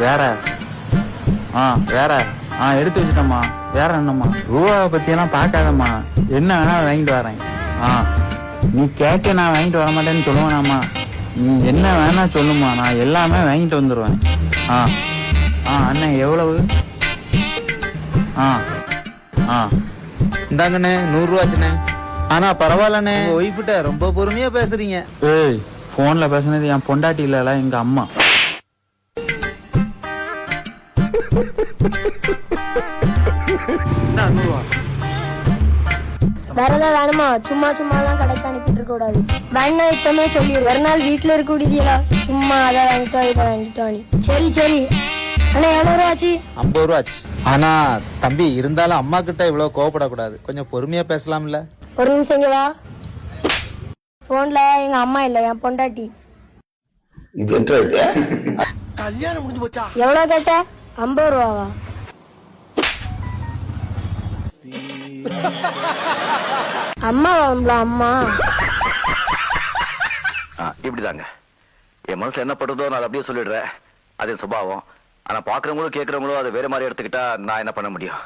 வேற வேற எடுத்து வச்சுட்டம்மா. வேற என்னம்மா? ரூபாவை பத்தியெல்லாம் பார்க்காதம்மா. என்ன வேணாலும் வாங்கிட்டு வரேன். நீ கேட்க நான் வாங்கிட்டு வர மாட்டேன்னு சொல்லுவேனாம்மா? நீ என்ன வேணா சொல்லுமா, நான் எல்லாமே வாங்கிட்டு வந்துடுவேன். அண்ணன் எவ்வளவு? இந்தாங்கண்ணே 100 ரூபாச்சுண்ணே. ஆனா பரவாயில்லண்ணே, ஒய்ஃபிட்ட ரொம்ப பொறுமையா பேசுறீங்க. ஏய், போன்ல பேசுனது என் பொண்டாட்டி இல்ல, எங்க அம்மா. வேற ஏதாவது வேணுமா? சும்மா எல்லாம் கடைக்கு அனுப்பிட்டு இருக்க கூடாது. வேணா இப்பமே சொல்லிடு. ஒரு நாள் வீட்டுல இருக்க முடியல, சும்மா அதை வாங்கிட்டோ இதை வாங்கிட்டோ. சரி அண்ணா எவ்வளவு ரூபா ஆச்சு? 50 ரூபா ஆச்சு. ஆனா தம்பி, இருந்தாலும் அம்மா கிட்ட இவ்வளவு கோவப்படக்கூடாது, கொஞ்சம் பொறுமையா பேசலாம்ல. ஒரு நிமிஷம் இங்க வா. போன்ல எங்க அம்மா இல்ல, என் பொண்டாட்டி. கல்யாணம் முடிஞ்சு போச்சா? எவ்வளவு கேட்ட? 50 ரூபாவா? அம்மா அம்மா இப்படிதாங்க என் மனசுல என்ன படுறதோ நான் அப்படியே சொல்லிடுறேன். அது சுபாவம். ஆனா பாக்குறவங்களும் கேட்கறவங்களும் அதை வேற மாதிரி எடுத்துக்கிட்டா நான் என்ன பண்ண முடியும்?